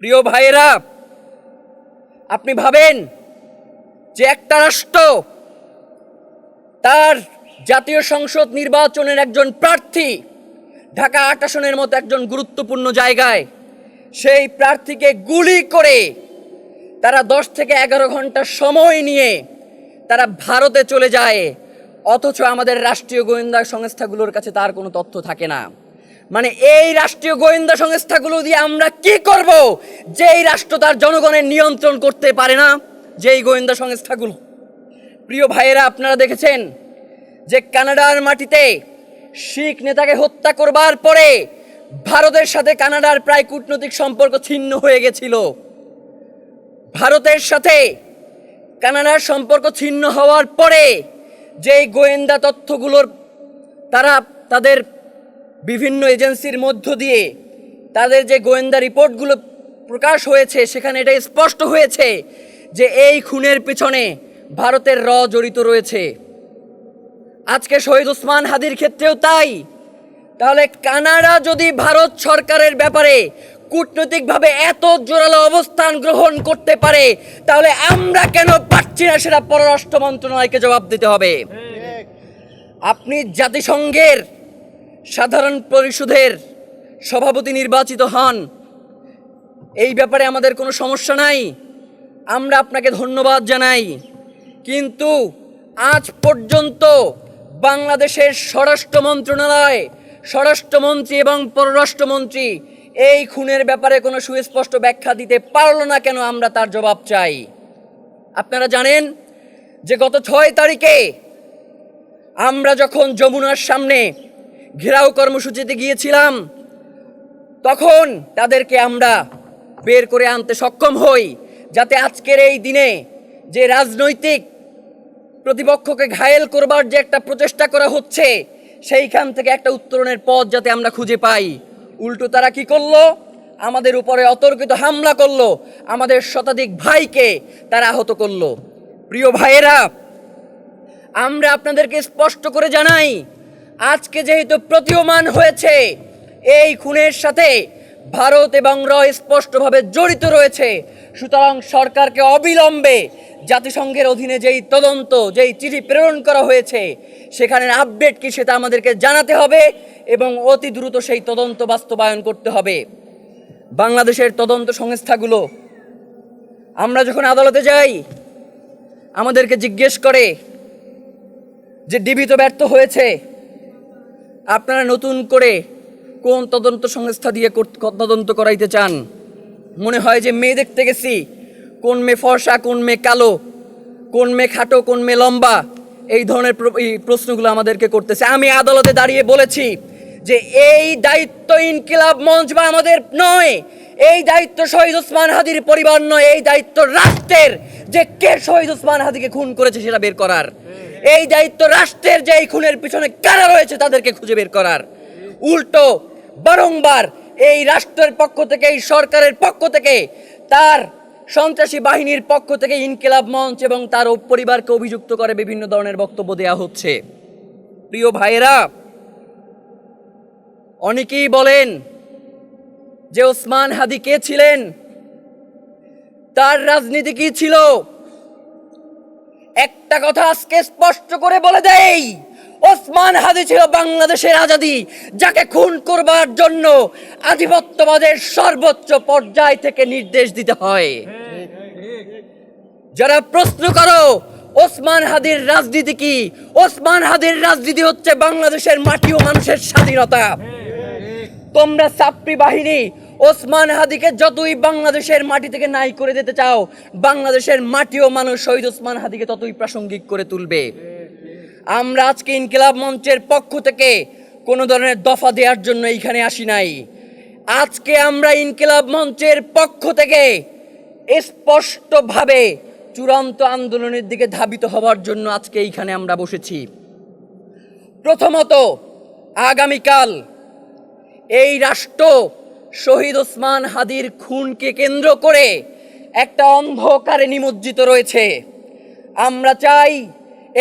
প্রিয় ভাইয়েরা, আপনি ভাবেন যে একটা রাষ্ট্র তার জাতীয় সংসদ নির্বাচনের একজন প্রার্থী ঢাকা ৮ আসনের মতো একজন গুরুত্বপূর্ণ জায়গায় সেই প্রার্থীকে গুলি করে তারা 10 থেকে 11 ঘন্টা সময় নিয়ে তারা ভারতে চলে যায়, অথচ আমাদের রাষ্ট্রীয় গোয়েন্দা সংস্থাগুলোর কাছে তার কোনো তথ্য থাকে না। মানে এই রাষ্ট্রীয় গোয়েন্দা সংস্থাগুলো দিয়ে আমরা কি করব, যেই রাষ্ট্র তার জনগণের নিয়ন্ত্রণ করতে পারে না? যেই গোয়েন্দা সংস্থাগুলো। প্রিয় ভাইয়েরা, আপনারা দেখেছেন যে কানাডার মাটিতে শিখ নেতাকে হত্যা করবার পরে ভারতের সাথে কানাডার প্রায় কূটনৈতিক সম্পর্ক ছিন্ন হয়ে গেছিল। ভারতের সাথে কানাডার সম্পর্ক ছিন্ন হওয়ার পরে যেই গোয়েন্দা তথ্যগুলোর তারা তাদের বিভিন্ন এজেন্সির মধ্য দিয়ে তাদের যে গোয়েন্দা রিপোর্টগুলো প্রকাশ হয়েছে, সেখানে এটা স্পষ্ট হয়েছে যে এই খুনের পিছনে ভারতের জড়িত রয়েছে। আজকে শহীদ ওসমান হাদির ক্ষেত্রেও তাই। তাহলে কানাডা যদি ভারত সরকারের ব্যাপারে কূটনৈতিকভাবে এত জোরালো অবস্থান গ্রহণ করতে পারে, তাহলে আমরা কেন পারছি না সেটা পররাষ্ট্র মন্ত্রণালয়কে জবাব দিতে হবে। আপনি জাতিসংঘের সাধারণ পরিষদের সভাপতি নির্বাচিত হন, এই ব্যাপারে আমাদের কোনো সমস্যা নাই, আমরা আপনাকে ধন্যবাদ জানাই। কিন্তু আজ পর্যন্ত বাংলাদেশের স্বরাষ্ট্র মন্ত্রণালয়, স্বরাষ্ট্রমন্ত্রী এবং পররাষ্ট্রমন্ত্রী এই খুনের ব্যাপারে কোনো সুস্পষ্ট ব্যাখ্যা দিতে পারলো না কেন? আমরা তার জবাব চাই। আপনারা জানেন যে গত 6 তারিখে আমরা যখন যমুনার সামনে ঘেরাও কর্মসূচিতে গিয়েছিলাম, তখন তাদেরকে আমরা বের করে আনতে সক্ষম হই, যাতে আজকের এই দিনে যে রাজনৈতিক প্রতিপক্ষকে ঘায়েল করবার যে একটা প্রচেষ্টা করা হচ্ছে, সেইখান থেকে একটা উত্তরণের পথ যাতে আমরা খুঁজে পাই। উল্টো তারা কি করলো? আমাদের উপরে অতর্কিত হামলা করলো, আমাদের শতাধিক ভাইকে তারা আহত করলো। প্রিয় ভাইয়েরা, আমরা আপনাদেরকে স্পষ্ট করে জানাই, আজকে যেহেতু প্রতীয়মান হয়েছে এই খুনের সাথে ভারত এবং স্পষ্টভাবে জড়িত রয়েছে, সুতরাং সরকারকে অবিলম্বে জাতিসংঘের অধীনে যেই তদন্ত, যেই চিঠি প্রেরণ করা হয়েছে, সেখানের আপডেট কি সেটা আমাদেরকে জানাতে হবে এবং অতি দ্রুত সেই তদন্ত বাস্তবায়ন করতে হবে। বাংলাদেশের তদন্ত সংস্থাগুলো, আমরা যখন আদালতে যাই আমাদেরকে জিজ্ঞেস করে যে ডিবি তো ব্যর্থ হয়েছে, আপনারা নতুন করে কোন তদন্ত সংস্থা দিয়ে তদন্ত করাইতে চান? মনে হয় যে মেয়ে দেখতে গেছি, কোন মেয়ে ফর্সা, কোন মেয়ে কালো, কোন মেয়ে খাটো, কোন মেয়ে লম্বা, এই ধরনের প্রশ্নগুলো আমাদেরকে করতেছে। আমি আদালতে দাঁড়িয়ে বলেছি যে এই দায়িত্ব ইনকিলাব মঞ্চ বা আমাদের নয়, এই দায়িত্ব শহীদ ওসমান হাদির পরিবার নয়, এই দায়িত্ব রাষ্ট্রের, যে কে শহীদ ওসমান হাদিকে খুন করেছে সেটা বের করার। এই দায়িত্ব রাষ্ট্রের, যে এই খুনের পিছনে কারা রয়েছে তাদেরকে খুঁজে বের করার। উল্টো বারংবার এই রাষ্ট্রের পক্ষ থেকে, এই সরকারের পক্ষ থেকে, তার সন্ত্রাসী বাহিনীর পক্ষ থেকে ইনকিলাব মঞ্চ এবং তার পরিবারকে অভিযুক্ত করে বিভিন্ন ধরনের বক্তব্য দেওয়া হচ্ছে। প্রিয় ভাইয়েরা, অনেকেই বলেন যে ওসমান হাদি কে ছিলেন, তার রাজনীতি কি ছিল। একটা কথা আজকে স্পষ্ট করে বলে দেই, ওসমান হাদি ছিল বাংলাদেশের আজাদী, যাকে খুন করবার জন্য আধিপত্যবাদের সর্বোচ্চ পর্যায় থেকে নির্দেশ দিতে হয়। যারা প্রশ্ন করো ওসমান হাদির রাজনীতি কি, ওসমান হাদির রাজনীতি হচ্ছে বাংলাদেশের মাটি ও মানুষের স্বাধীনতা। তোমরা ছাত্রী বাহিনী ওসমান হাদিকে যতই বাংলাদেশের মাটি থেকে নাই করে দিতে চাও, বাংলাদেশের মাটি ও মানুষ শহীদ ওসমান হাদিকে ততই প্রাসঙ্গিক করে তুলবে। আমরা আজকে ইনকিলাব মঞ্চের পক্ষ থেকে কোনো ধরনের দফা দেওয়ার জন্য এইখানে আসি নাই। আজকে আমরা ইনকিলাব মঞ্চের পক্ষ থেকে স্পষ্টভাবে চূড়ান্ত আন্দোলনের দিকে ধাবিত হওয়ার জন্য আজকে এইখানে আমরা বসেছি। প্রথমত, আগামীকাল এই রাষ্ট্র শহীদ ওসমান হাদির খুনকে কেন্দ্র করে একটা অন্ধকারে নিমজ্জিত রয়েছে। আমরা চাই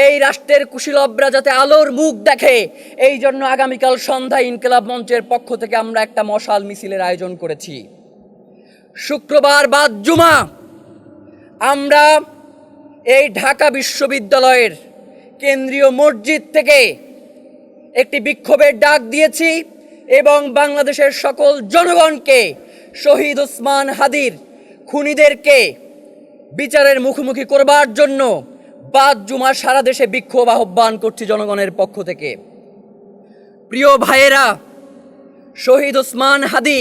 এই রাষ্ট্রের কুশীলবরা যাতে আলোর মুখ দেখে, এই জন্য আগামীকাল সন্ধ্যায় ইনকিলাব মঞ্চের পক্ষ থেকে আমরা একটা মশাল মিছিলের আয়োজন করেছি। শুক্রবার বাদ জুমা আমরা এই ঢাকা বিশ্ববিদ্যালয়ের কেন্দ্রীয় মসজিদ থেকে একটি বিক্ষোভের ডাক দিয়েছি এবং বাংলাদেশের সকল জনগণকে শহীদ ওসমান হাদির খুনিদেরকে বিচারের মুখোমুখি করবার জন্য বাদ জুমা সারা দেশে বিক্ষোভ আহ্বান করছি জনগণের পক্ষ থেকে। প্রিয় ভাইয়েরা, শহীদ ওসমান হাদি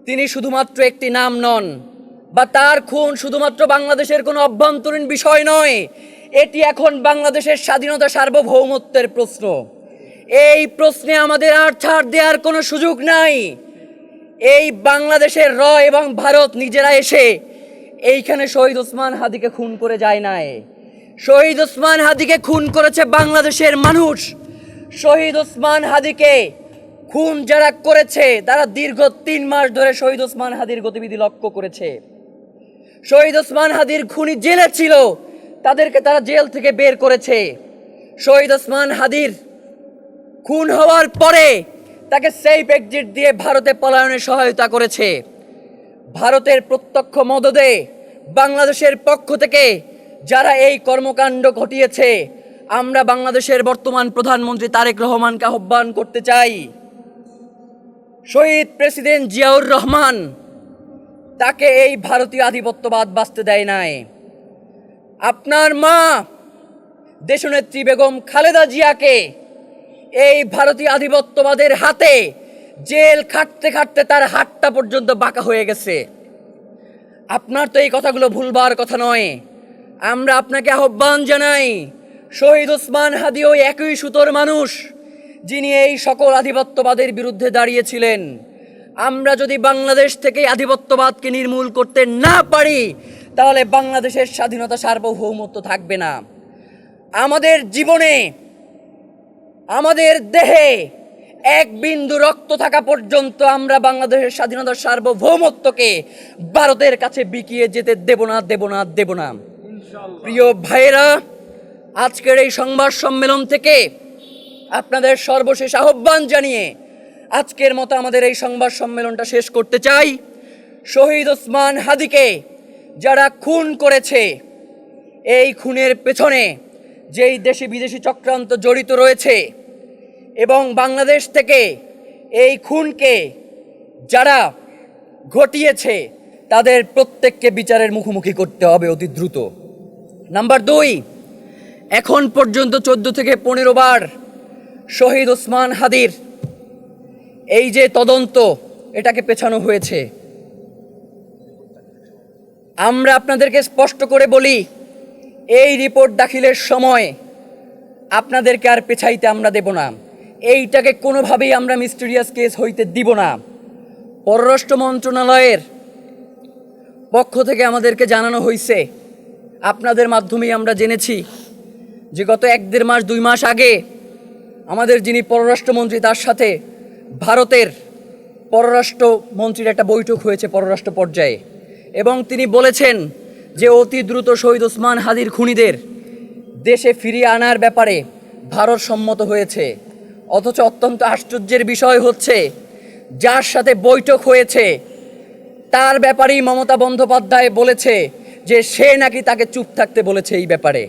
তিনি শুধুমাত্র একটি নাম নন, বা তার খুন শুধুমাত্র বাংলাদেশের কোনো অভ্যন্তরীণ বিষয় নয়, এটি এখন বাংলাদেশের স্বাধীনতা সার্বভৌমত্বের প্রশ্ন। এই প্রশ্নে আমাদের আর ছাড় দেওয়ার কোনো সুযোগ নাই। এই বাংলাদেশের এবং ভারত নিজেরা এসে এইখানে শহীদ ওসমান হাদিকে খুন করে যায় নাই। শহীদ ওসমান হাদিকে খুন করেছে বাংলাদেশের মানুষ। শহীদ ওসমান হাদিকে খুন যারা করেছে তারা দীর্ঘ 3 মাস ধরে শহীদ ওসমান হাদির গতিবিধি লক্ষ্য করেছে। শহীদ ওসমান হাদির খুনি জেলে ছিল, তাদেরকে তারা জেল থেকে বের করেছে। শহীদ ওসমান হাদির খুন হওয়ার পরে তাকে সেফ এক্সিট দিয়ে ভারতে পলায়নে সহায়তা করেছে। ভারতের প্রত্যক্ষ মদদে বাংলাদেশের পক্ষ থেকে যারা এই কর্মকাণ্ড ঘটিয়েছে, আমরা বাংলাদেশের বর্তমান প্রধানমন্ত্রী তারেক রহমানকে আহ্বান করতে চাই, শহীদ প্রেসিডেন্ট জিয়াউর রহমান তাকে এই ভারতীয় আধিপত্যবাদ বাঁচতে দেয় নাই। আপনার মা দেশনেত্রী বেগম খালেদা জিয়াকে এই ভারতীয় আধিপত্যবাদের হাতে জেল খাটতে খাটতে তার হাতটা পর্যন্ত বাঁকা হয়ে গেছে। আপনার তো এই কথাগুলো ভুলবার কথা নয়। আমরা আপনাকে আহ্বান জানাই, শহীদ ওসমান হাদি ওই একই সুতোর মানুষ যিনি এই সকল আধিপত্যবাদের বিরুদ্ধে দাঁড়িয়েছিলেন। আমরা যদি বাংলাদেশ থেকে আধিপত্যবাদকে নির্মূল করতে না পারি, তাহলে বাংলাদেশের স্বাধীনতা সার্বভৌমত্ব থাকবে না। আমাদের জীবনে, আমাদের দেহে এক বিন্দু রক্ত থাকা পর্যন্ত আমরা বাংলাদেশের স্বাধীনতার সার্বভৌমত্বকে ভারতের কাছে বিকিয়ে যেতে দেব না, দেব না, দেব না। প্রিয় ভাইয়েরা, আজকের এই সংবাদ সম্মেলন থেকে আপনাদের সর্বশেষ আহ্বান জানিয়ে আজকের মতো আমাদের এই সংবাদ সম্মেলনটা শেষ করতে চাই। শহীদ ওসমান হাদিকে যারা খুন করেছে, এই খুনের পেছনে যেই দেশি বিদেশি চক্রান্ত জড়িত রয়েছে এবং বাংলাদেশ থেকে এই খুনকে যারা ঘটিয়েছে তাদের প্রত্যেককে বিচারের মুখোমুখি করতে হবে অতি দ্রুত। নাম্বার 2, এখন পর্যন্ত 14 থেকে 15 বার শহীদ ওসমান হাদির এই যে তদন্ত, এটাকে পেছানো হয়েছে। আমরা আপনাদেরকে স্পষ্ট করে বলি, এই রিপোর্ট দাখিলের সময় আপনাদেরকে আর পেছাইতে আমরা দেব না। এইটাকে কোনোভাবেই আমরা মিস্টেরিয়াস কেস হইতে দিব না। পররাষ্ট্র মন্ত্রণালয়ের পক্ষ থেকে আমাদেরকে জানানো হয়েছে, আপনাদের মাধ্যমেই আমরা জেনেছি যে গত 1-1.5 মাস 2 মাস আগে আমাদের যিনি পররাষ্ট্রমন্ত্রী তার সাথে ভারতের পররাষ্ট্রমন্ত্রীর একটা বৈঠক হয়েছে পররাষ্ট্র পর্যায়ে, এবং তিনি বলেছেন যে অতি দ্রুত শহীদ ওসমান হাদির খুনিদের দেশে ফিরিয়ে আনার ব্যাপারে ভারত সম্মত হয়েছে। অথচ অত্যন্ত আশ্চর্যের বিষয় হচ্ছে, যার সাথে বৈঠক হয়েছে তার ব্যাপারেই মমতা বন্দ্যোপাধ্যায় বলেছে যে সে নাকি তাকে চুপ থাকতে বলেছে এই ব্যাপারে।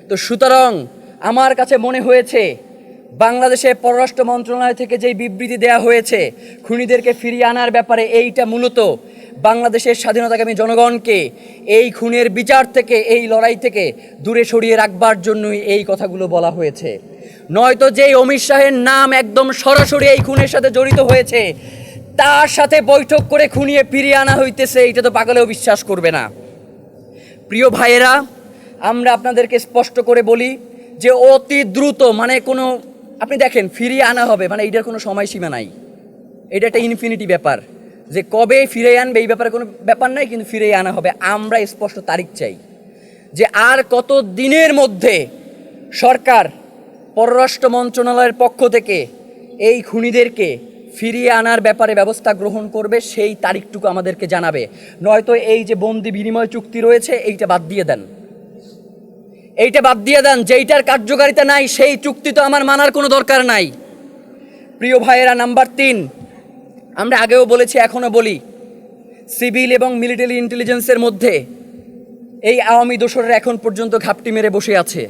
তো সুতরাং আমার কাছে মনে হয়েছে বাংলাদেশের পররাষ্ট্র মন্ত্রণালয় থেকে যেই বিবৃতি দেয়া হয়েছে খুনিদেরকে ফিরিয়ে আনার ব্যাপারে, এইটা মূলত বাংলাদেশের স্বাধীনতাকামী জনগণকে এই খুনের বিচার থেকে, এই লড়াই থেকে দূরে সরিয়ে রাখবার জন্যই এই কথাগুলো বলা হয়েছে। নয়তো যেই অমিত শাহের নাম একদম সরাসরি এই খুনের সাথে জড়িত হয়েছে, তার সাথে বৈঠক করে খুনিয়ে ফিরিয়ে আনা হইতেছে, এটা তো পাগলেও বিশ্বাস করবে না। প্রিয় ভাইয়েরা, আমরা আপনাদেরকে স্পষ্ট করে বলি যে অতি দ্রুত, মানে কোনো, আপনি দেখেন ফিরিয়ে আনা হবে মানে এইটার কোনো সময়সীমা নাই। এটা একটা ইনফিনিটি ব্যাপার, যে কবে ফিরে আনবে এই ব্যাপারে কোনো ব্যাপার নাই, কিন্তু ফিরে আনা হবে। আমরা স্পষ্ট তারিখ চাই যে আর কত দিনের মধ্যে সরকার পররাষ্ট্র মন্ত্রণালয়ের পক্ষ থেকে এই খুনিদেরকে ফিরিয়ে আনার ব্যাপারে ব্যবস্থা গ্রহণ করবে, সেই তারিখটুকু আমাদেরকে জানাবে। নয়তো এই যে বন্দি বিনিময় চুক্তি রয়েছে এইটা বাদ দিয়ে দেন, এইটা বাদ দিয়ে দেন। যেইটার কার্যকারিতা নাই সেই চুক্তি তো আমার মানার কোনো দরকার নাই। প্রিয় ভাইয়েরা, নাম্বার 3, আমরা আগেও বলেছি এখনও বলি সিভিল এবং মিলিটারি ইন্টেলিজেন্সের মধ্যে এই আওয়ামী দোসররা এখন পর্যন্ত ঘাপটি মেরে বসে আছে।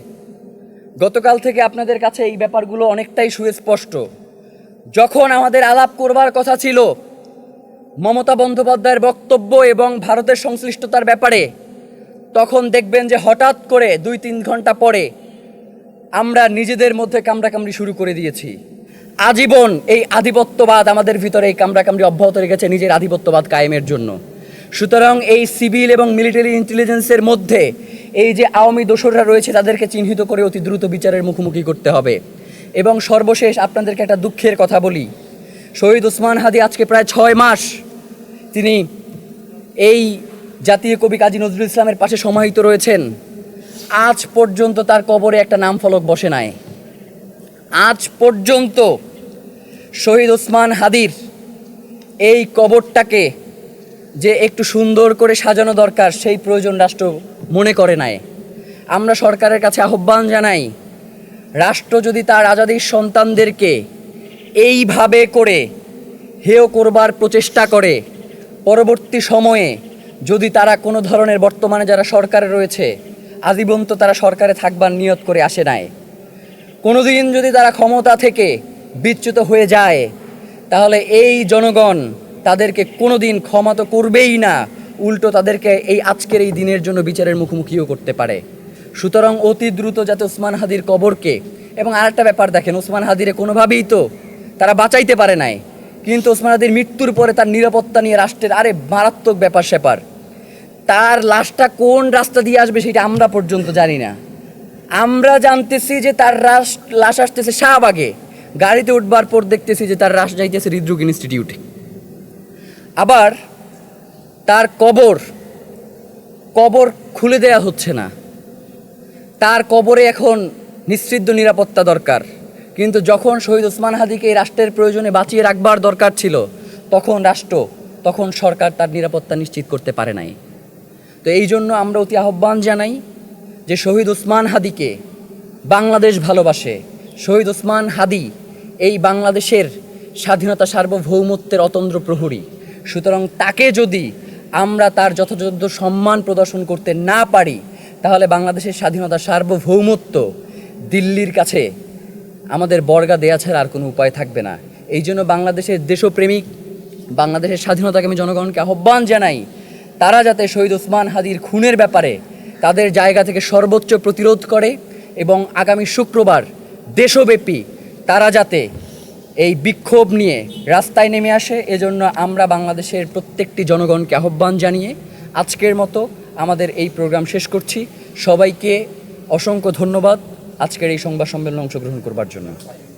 গতকাল থেকে আপনাদের কাছে এই ব্যাপারগুলো অনেকটাই সুস্পষ্ট। যখন আমাদের আলাপ করবার কথা ছিল মমতা বন্দ্যোপাধ্যায়ের বক্তব্য এবং ভারতের সংশ্লিষ্টতার ব্যাপারে, তখন দেখবেন যে হঠাৎ করে 2-3 ঘন্টা পরে আমরা নিজেদের মধ্যে কামড়াকামড়ি শুরু করে দিয়েছি। আজীবন এই আধিপত্যবাদ আমাদের ভিতরে এই কামড়াকামড়ি অব্যাহত রেখেছে নিজের আধিপত্যবাদ কায়েমের জন্য। সুতরাং এই সিভিল এবং মিলিটারি ইন্টেলিজেন্সের মধ্যে এই যে আওয়ামী দোসররা রয়েছে তাদেরকে চিহ্নিত করে অতি দ্রুত বিচারের মুখোমুখি করতে হবে। এবং সর্বশেষ আপনাদেরকে একটা দুঃখের কথা বলি, শহীদ ওসমান হাদি আজকে প্রায় 6 মাস তিনি এই জাতীয় কবি কাজী নজরুল ইসলামের পাশে সমাহিত রয়েছেন। আজ পর্যন্ত তার কবরে একটা নাম ফলক বসে নাই। আজ পর্যন্ত শহীদ ওসমান হাদির এই কবরটাকে যে একটু সুন্দর করে সাজানো দরকার সেই প্রয়োজন রাষ্ট্র মনে করে নাই। আমরা সরকারের কাছে আহ্বান জানাই, রাষ্ট্র যদি তার আজাদির সন্তানদেরকে এইভাবে করে হেয় করবার প্রচেষ্টা করে, পরবর্তী সময়ে যদি তারা কোনো ধরনের, বর্তমানে যারা সরকারে রয়েছে আজীবন তো তারা সরকারে থাকবার নিয়ত করে আসে নাই, কোনোদিন যদি তারা ক্ষমতা থেকে বিচ্যুত হয়ে যায় তাহলে এই জনগণ তাদেরকে কোনোদিন ক্ষমা তো করবেই না, উল্টো তাদেরকে এই আজকের এই দিনের জন্য বিচারের মুখোমুখিও করতে পারে। সুতরাং অতি দ্রুত যাতে ওসমান হাদির কবরকে, এবং আরেকটা ব্যাপার দেখেন, ওসমান হাদিরে কোনোভাবেই তো তারা বাঁচাইতে পারে নাই, কিন্তু ওসমান হাদির মৃত্যুর পরে তার নিরাপত্তা নিয়ে রাষ্ট্রের মারাত্মক ব্যাপার স্যাপার। তার লাশটা কোন রাস্তা দিয়ে আসবে সেটা আমরা পর্যন্ত জানি না। আমরা জানতেছি যে তার লাশ আসতেছে শাহবাগে, গাড়িতে উঠবার পর দেখতেছি যে তার লাশ যাইতেছে হৃদরোগ ইনস্টিটিউটে। আবার তার কবর খুলে দেয়া হচ্ছে না। তার কবরে এখন নিশ্চিদ্র নিরাপত্তা দরকার, কিন্তু যখন শহীদ ওসমান হাদিকে এই রাষ্ট্রের প্রয়োজনে বাঁচিয়ে রাখবার দরকার ছিল তখন সরকার তার নিরাপত্তা নিশ্চিত করতে পারে নাই। তো এই জন্য আমরা অতি আহ্বান জানাই যে শহীদ ওসমান হাদিকে বাংলাদেশ ভালোবাসে। শহীদ ওসমান হাদি এই বাংলাদেশের স্বাধীনতা সার্বভৌমত্বের অতন্দ্র প্রহরী। সুতরাং তাকে যদি আমরা তার যথাযথ সম্মান প্রদর্শন করতে না পারি তাহলে বাংলাদেশের স্বাধীনতা সার্বভৌমত্ব দিল্লির কাছে আমাদের বর্গা দেয়া ছাড়া আর কোনো উপায় থাকবে না। এই জন্য বাংলাদেশের দেশপ্রেমিক, বাংলাদেশের স্বাধীনতাকে আমি জনগণকে আহ্বান জানাই, তারা যাতে শহীদ ওসমান হাদির খুনের ব্যাপারে তাদের জায়গা থেকে সর্বোচ্চ প্রতিরোধ করে এবং আগামী শুক্রবার দেশব্যাপী তারা যাতে এই বিক্ষোভ নিয়ে রাস্তায় নেমে আসে, এজন্য আমরা বাংলাদেশের প্রত্যেকটি জনগণকে আহ্বান জানিয়ে আজকের মতো আমাদের এই প্রোগ্রাম শেষ করছি। সবাইকে অসংখ্য ধন্যবাদ আজকের এই সংবাদ সম্মেলনে অংশগ্রহণ করবার জন্য।